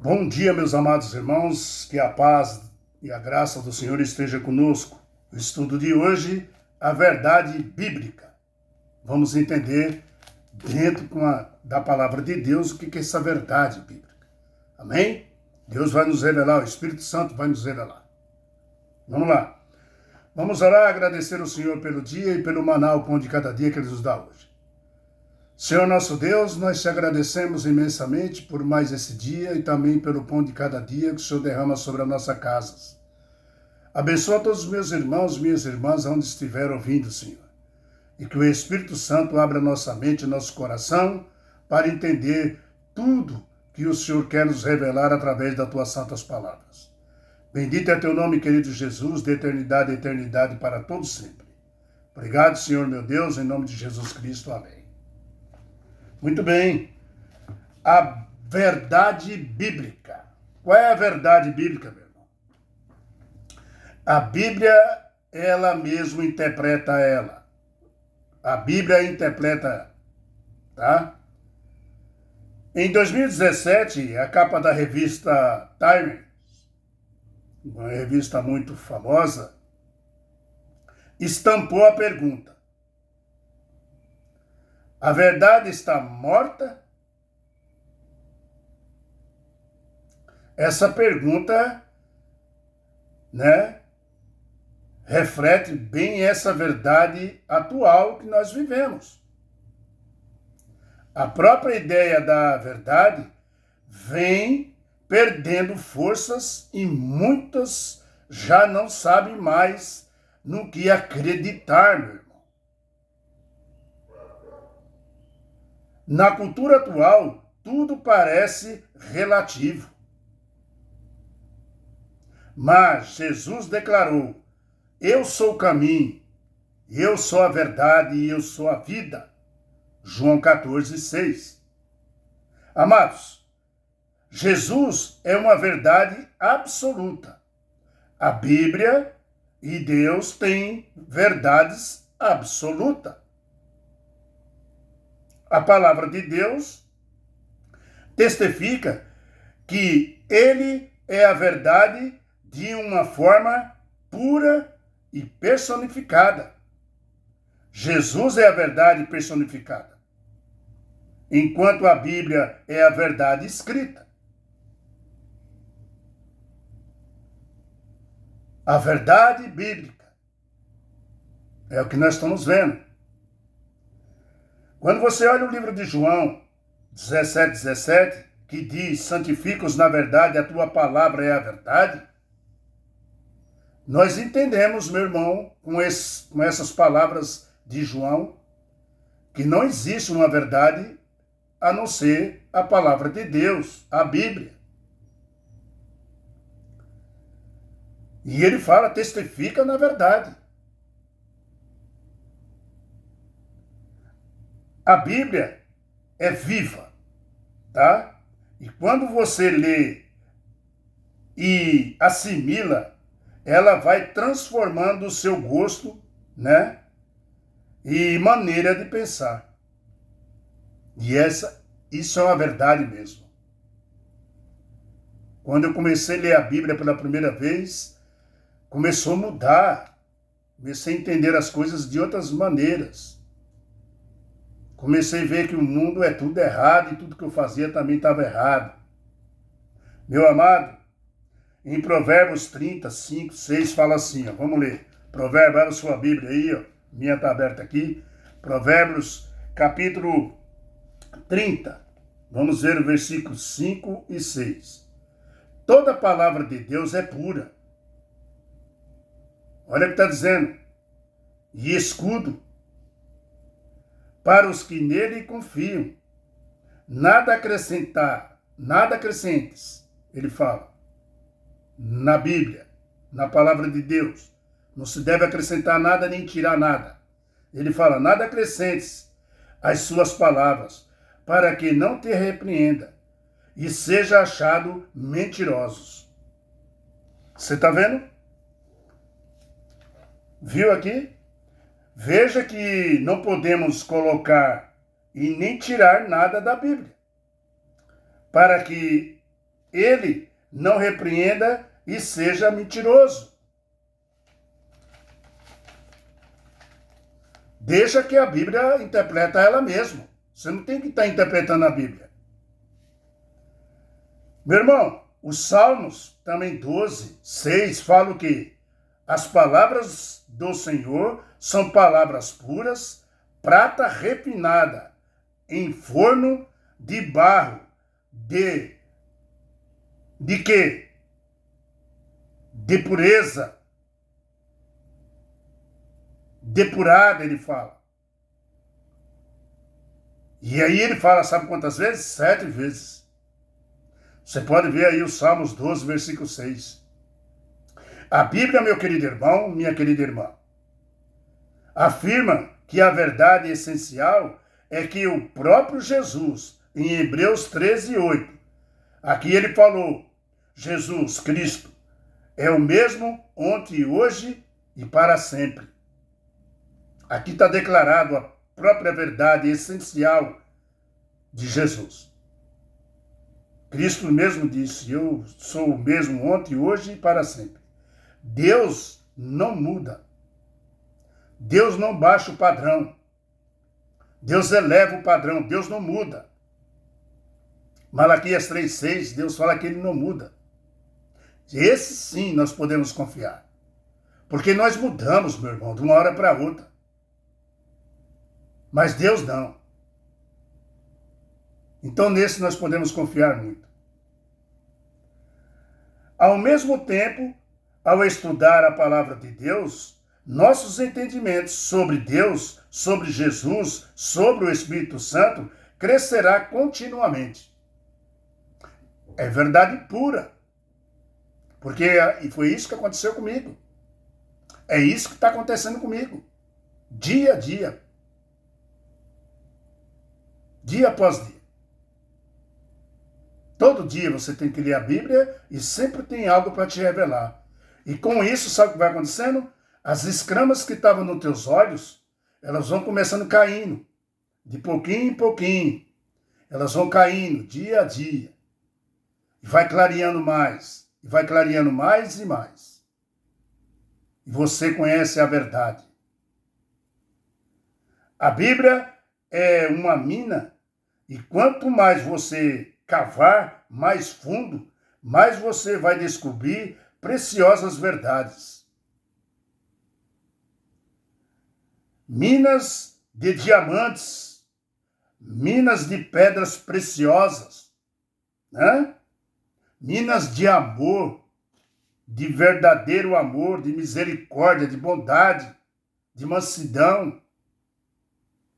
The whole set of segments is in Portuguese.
Bom dia, meus amados irmãos, que a paz e a graça do Senhor esteja conosco. O estudo de hoje, a verdade bíblica. Vamos entender dentro da palavra de Deus o que é essa verdade bíblica. Amém? Deus vai nos revelar, o Espírito Santo vai nos revelar. Vamos lá. Vamos orar, agradecer ao Senhor pelo dia e pelo maná, o pão de cada dia que Ele nos dá hoje. Senhor nosso Deus, nós te agradecemos imensamente por mais esse dia e também pelo pão de cada dia que o Senhor derrama sobre as nossas casas. Abençoa todos os meus irmãos e minhas irmãs onde estiver ouvindo, Senhor. E que o Espírito Santo abra nossa mente e nosso coração para entender tudo que o Senhor quer nos revelar através das tuas santas palavras. Bendito é teu nome, querido Jesus, de eternidade a eternidade para todos sempre. Obrigado, Senhor meu Deus, em nome de Jesus Cristo. Amém. Muito bem, a verdade bíblica. Qual é a verdade bíblica, meu irmão? A Bíblia, ela mesma interpreta ela. A Bíblia interpreta, tá? Em 2017, a capa da revista Time, uma revista muito famosa, estampou a pergunta: a verdade está morta? Essa pergunta, reflete bem essa verdade atual que nós vivemos. A própria ideia da verdade vem perdendo forças e muitas já não sabem mais no que acreditar, meu irmão. Na cultura atual, tudo parece relativo. Mas Jesus declarou: eu sou o caminho, eu sou a verdade e eu sou a vida. João 14:6. Amados, Jesus é uma verdade absoluta. A Bíblia e Deus têm verdades absolutas. A palavra de Deus testifica que Ele é a verdade de uma forma pura e personificada. Jesus é a verdade personificada, enquanto a Bíblia é a verdade escrita. A verdade bíblica é o que nós estamos vendo. Quando você olha o livro de João 17:17, que diz: santifica-os na verdade, a tua palavra é a verdade, nós entendemos, meu irmão, com essas palavras de João, que não existe uma verdade a não ser a palavra de Deus, a Bíblia. E ele fala: testifica na verdade. A Bíblia é viva, tá? E quando você lê e assimila, ela vai transformando o seu gosto, e maneira de pensar. E isso é uma verdade mesmo. Quando eu comecei a ler a Bíblia pela primeira vez, começou a mudar. Comecei a entender as coisas de outras maneiras. Comecei a ver que o mundo é tudo errado e tudo que eu fazia também estava errado. Meu amado, em Provérbios 30, 5, 6 fala assim, ó, vamos ler. Provérbios, abra sua Bíblia aí, ó, minha está aberta aqui. Provérbios, capítulo 30. Vamos ver o versículo 5 e 6. Toda palavra de Deus é pura. Olha o que está dizendo. E escudo para os que nele confiam. Nada acrescentar, nada acrescentes, ele fala, na Bíblia, na palavra de Deus. Não se deve acrescentar nada nem tirar nada. Ele fala: nada acrescentes às suas palavras, para que não te repreenda e seja achado mentirosos. Você está vendo? Viu aqui? Veja que não podemos colocar e nem tirar nada da Bíblia, para que ele não repreenda e seja mentiroso. Deixa que a Bíblia interpreta ela mesma. Você não tem que estar interpretando a Bíblia. Meu irmão, os Salmos, também 12, 6, falam que as palavras do Senhor são palavras puras, prata refinada, em forno de barro, de quê? De pureza. Depurada, ele fala. E aí ele fala, sabe quantas vezes? 7 vezes. Você pode ver aí os Salmos 12, versículo 6. A Bíblia, meu querido irmão, minha querida irmã, afirma que a verdade essencial é que o próprio Jesus, em Hebreus 13, 8, aqui ele falou, Jesus Cristo é o mesmo ontem, hoje e para sempre. Aqui está declarado a própria verdade essencial de Jesus. Cristo mesmo disse, eu sou o mesmo ontem, hoje e para sempre. Deus não muda. Deus não baixa o padrão. Deus eleva o padrão. Deus não muda. Malaquias 3,6, Deus fala que ele não muda. Esse sim nós podemos confiar. Porque nós mudamos, meu irmão, de uma hora para outra. Mas Deus não. Então nesse nós podemos confiar muito. Ao mesmo tempo, ao estudar a palavra de Deus, nossos entendimentos sobre Deus, sobre Jesus, sobre o Espírito Santo, crescerá continuamente. É verdade pura. E foi isso que aconteceu comigo. É isso que está acontecendo comigo. Dia a dia. Dia após dia. Todo dia você tem que ler a Bíblia e sempre tem algo para te revelar. E com isso, sabe o que vai acontecendo? As escamas que estavam nos teus olhos, elas vão começando caindo. De pouquinho em pouquinho. Elas vão caindo dia a dia. E vai clareando mais. E vai clareando mais e mais. E você conhece a verdade. A Bíblia é uma mina. E quanto mais você cavar mais fundo, mais você vai descobrir preciosas verdades. Minas de diamantes, minas de pedras preciosas, né? Minas de amor, de verdadeiro amor, de misericórdia, de bondade, de mansidão,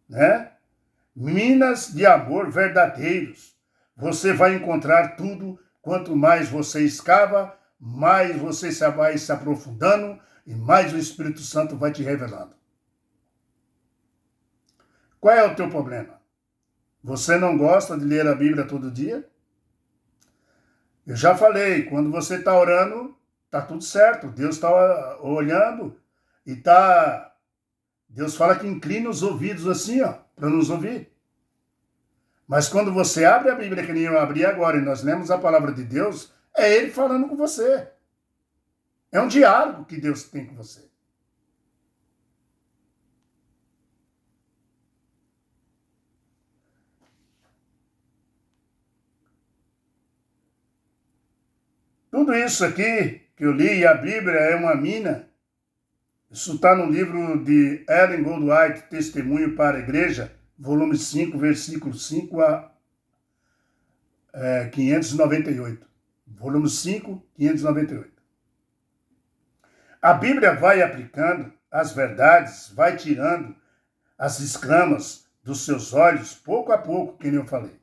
né? Minas de amor verdadeiros. Você vai encontrar tudo, quanto mais você escava, mais você vai se aprofundando e mais o Espírito Santo vai te revelando. Qual é o teu problema? Você não gosta de ler a Bíblia todo dia? Eu já falei, quando você está orando, está tudo certo. Deus está olhando e está... Deus fala que inclina os ouvidos assim, ó, para nos ouvir. Mas quando você abre a Bíblia, que nem eu abri agora, e nós lemos a palavra de Deus, é Ele falando com você. É um diálogo que Deus tem com você. Tudo isso aqui que eu li, a Bíblia é uma mina. Isso está no livro de Ellen Goldwhite, Testemunho para a Igreja, volume 5, versículo 5 a 598. Volume 5, 598. A Bíblia vai aplicando as verdades, vai tirando as escamas dos seus olhos, pouco a pouco, que nem eu falei.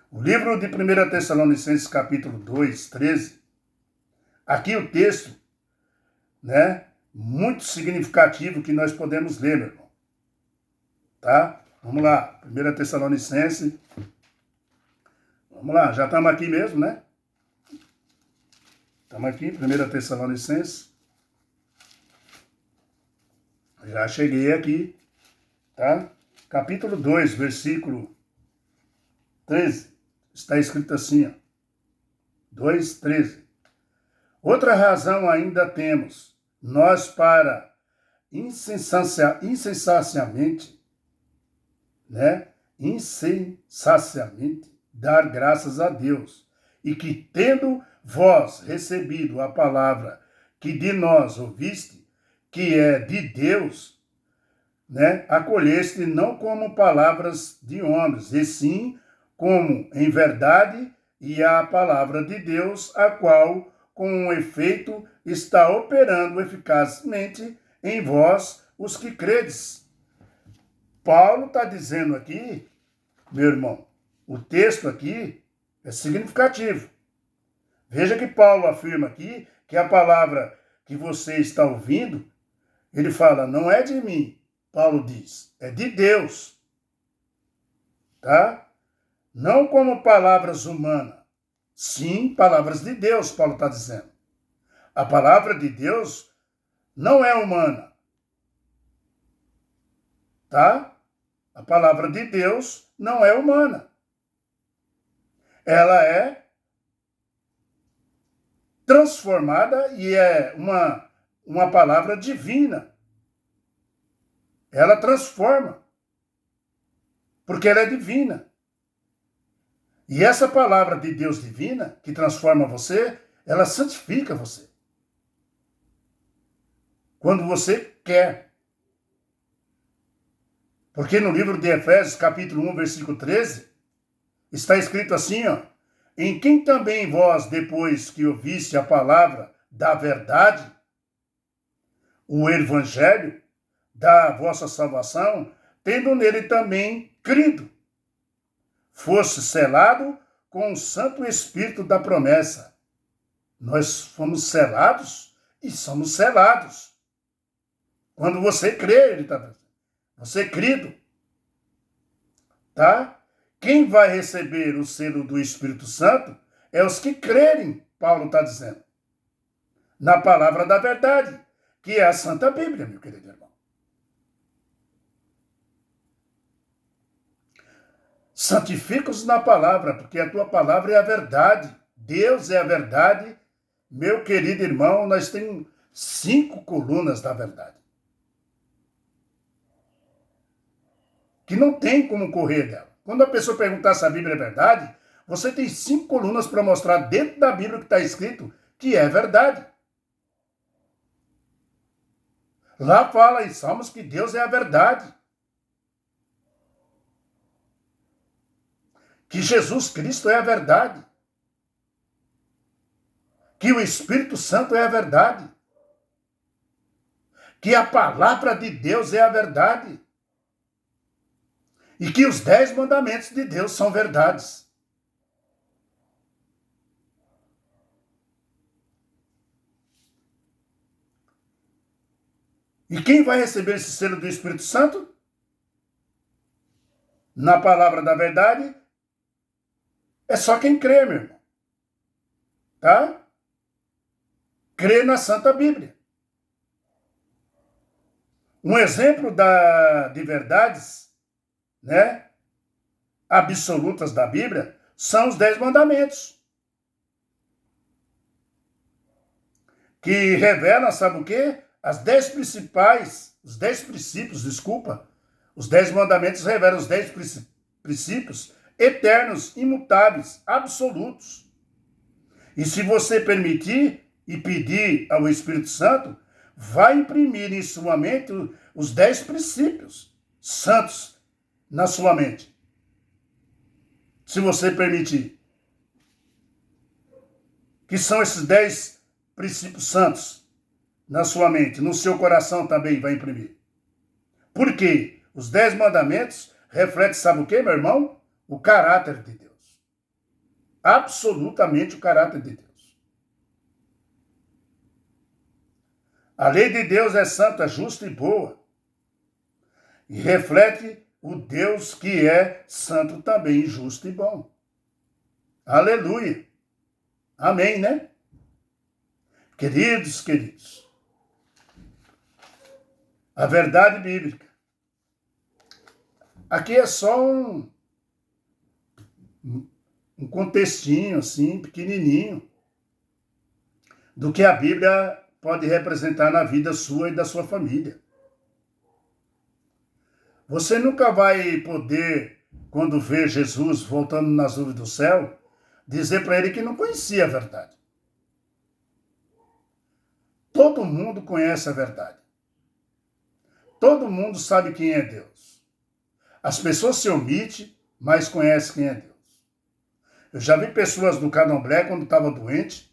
O livro de 1 Tessalonicenses, capítulo 2, 13, aqui o texto, né, muito significativo que nós podemos ler, meu irmão. Tá? Vamos lá, 1 Tessalonicenses. Vamos lá, já estamos aqui mesmo, né? Estamos aqui, 1 Tessalonicenses. Já cheguei aqui, tá? Capítulo 2, versículo 13. Está escrito assim, ó. 2:13. Outra razão ainda temos, nós para insensaciamente, insensaciamente dar graças a Deus, e que tendo vós recebido a palavra que de nós ouviste, que é de Deus, acolheste não como palavras de homens, e sim como em verdade e a palavra de Deus, a qual com um efeito está operando eficazmente em vós os que credes. Paulo está dizendo aqui, meu irmão, o texto aqui é significativo. Veja que Paulo afirma aqui que a palavra que você está ouvindo, ele fala, não é de mim, Paulo diz, é de Deus. Tá? Não como palavras humanas, sim palavras de Deus, Paulo está dizendo. A palavra de Deus não é humana. Tá? A palavra de Deus não é humana. Ela é transformada e é uma palavra divina. Ela transforma, porque ela é divina. E essa palavra de Deus divina, que transforma você, ela santifica você. Quando você quer. Porque no livro de Efésios, capítulo 1, versículo 13, está escrito assim, em quem também vós, depois que ouviste a palavra da verdade, o evangelho da vossa salvação, tendo nele também crido, fosse selado com o Santo Espírito da promessa. Nós fomos selados e somos selados. Quando você crê, ele está dizendo. Você crido. Tá? Quem vai receber o selo do Espírito Santo é os que crerem, Paulo está dizendo. Na palavra da verdade, que é a Santa Bíblia, meu querido irmão. Santifica-os na palavra, porque a tua palavra é a verdade. Deus é a verdade. Meu querido irmão, nós temos 5 colunas da verdade. Que não tem como correr dela. Quando a pessoa perguntar se a Bíblia é verdade, você tem 5 colunas para mostrar dentro da Bíblia que está escrito que é verdade. Lá fala em Salmos que Deus é a verdade. Que Jesus Cristo é a verdade. Que o Espírito Santo é a verdade. Que a palavra de Deus é a verdade. E que os 10 mandamentos de Deus são verdades. E quem vai receber esse selo do Espírito Santo? Na palavra da verdade, é só quem crê, meu irmão. Tá? Crê na Santa Bíblia. Um exemplo de verdades, absolutas da Bíblia, são os 10 mandamentos. Que revelam, sabe o quê? Os 10 princípios, os 10 mandamentos revelam os 10 princípios eternos, imutáveis, absolutos. E se você permitir e pedir ao Espírito Santo, vai imprimir em sua mente os 10 princípios santos na sua mente. Se você permitir. Que são esses 10 princípios santos na sua mente, no seu coração também vai imprimir. Por quê? Os 10 mandamentos refletem, sabe o quê, meu irmão? O caráter de Deus. Absolutamente o caráter de Deus. A lei de Deus é santa, justa e boa. E reflete o Deus que é santo também, justo e bom. Aleluia. Amém, né? Queridos, a verdade bíblica. Aqui é só um contextinho assim, pequenininho, do que a Bíblia pode representar na vida sua e da sua família. Você nunca vai poder, quando vê Jesus voltando nas nuvens do céu, dizer para ele que não conhecia a verdade. Todo mundo conhece a verdade. Todo mundo sabe quem é Deus. As pessoas se omitem, mas conhecem quem é Deus. Eu já vi pessoas do candomblé quando estava doente,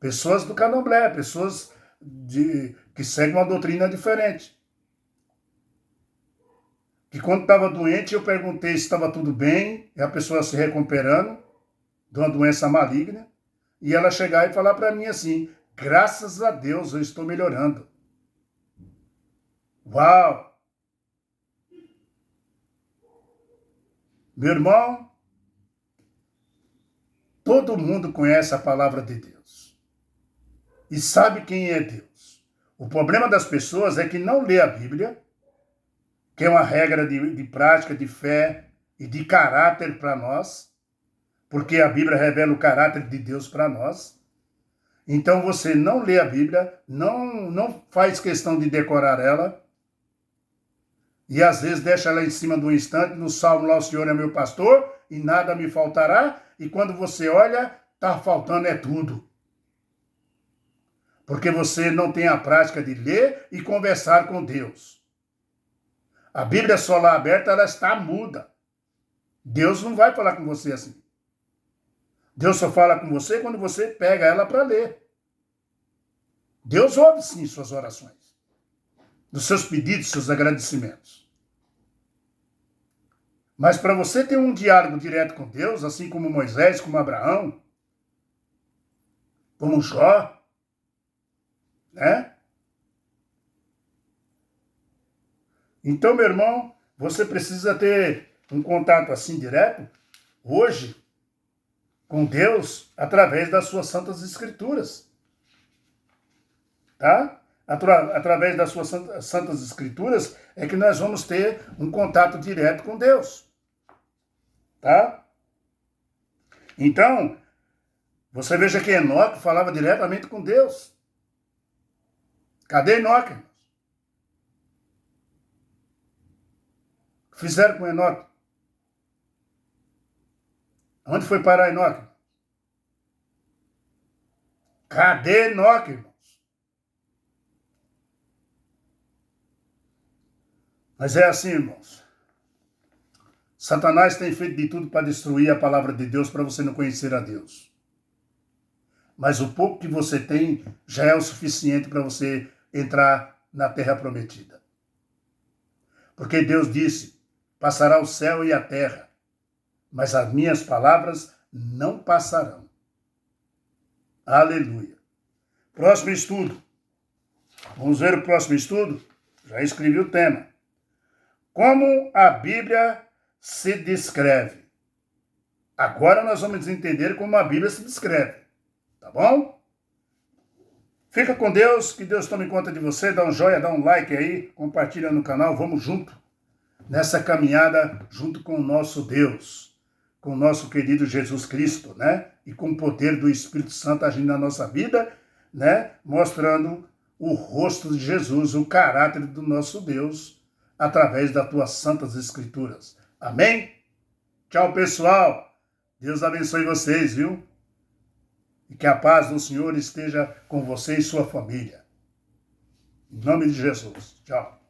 pessoas do candomblé, pessoas que seguem uma doutrina diferente. Que quando estava doente, eu perguntei se estava tudo bem, e a pessoa se recuperando de uma doença maligna, e ela chegar e falar para mim assim, graças a Deus eu estou melhorando. Uau! Meu irmão, todo mundo conhece a palavra de Deus e sabe quem é Deus. O problema das pessoas é que não lê a Bíblia, que é uma regra de prática, de fé e de caráter para nós, porque a Bíblia revela o caráter de Deus para nós. Então você não lê a Bíblia, não faz questão de decorar ela, e às vezes deixa ela em cima do instante, no Salmo lá, o Senhor é meu pastor, e nada me faltará, e quando você olha, está faltando é tudo. Porque você não tem a prática de ler e conversar com Deus. A Bíblia só lá aberta, ela está muda. Deus não vai falar com você assim. Deus só fala com você quando você pega ela para ler. Deus ouve sim suas orações, dos seus pedidos, seus agradecimentos. Mas para você ter um diálogo direto com Deus, assim como Moisés, como Abraão, como Jó, né? Então, meu irmão, você precisa ter um contato assim direto, hoje, com Deus, através das suas santas escrituras. Tá? Através das suas santas escrituras é que nós vamos ter um contato direto com Deus. Tá? Então, você veja que Enoque falava diretamente com Deus. Cadê Enoque? O que fizeram com Enoque? Onde foi parar Enoque? Cadê Enoque, irmãos? Mas é assim, irmãos. Satanás tem feito de tudo para destruir a palavra de Deus, para você não conhecer a Deus. Mas o pouco que você tem já é o suficiente para você entrar na terra prometida. Porque Deus disse, passará o céu e a terra, mas as minhas palavras não passarão. Aleluia. Próximo estudo. Vamos ver o próximo estudo? Já escrevi o tema. Como a Bíblia se descreve. Agora nós vamos entender como a Bíblia se descreve. Tá bom? Fica com Deus, que Deus tome conta de você. Dá um joinha, dá um like aí, compartilha no canal. Vamos junto nessa caminhada junto com o nosso Deus, com o nosso querido Jesus Cristo, né? E com o poder do Espírito Santo agindo na nossa vida, né? Mostrando o rosto de Jesus, o caráter do nosso Deus, através das tuas santas escrituras. Amém? Tchau, pessoal. Deus abençoe vocês, viu? E que a paz do Senhor esteja com você e sua família. Em nome de Jesus. Tchau.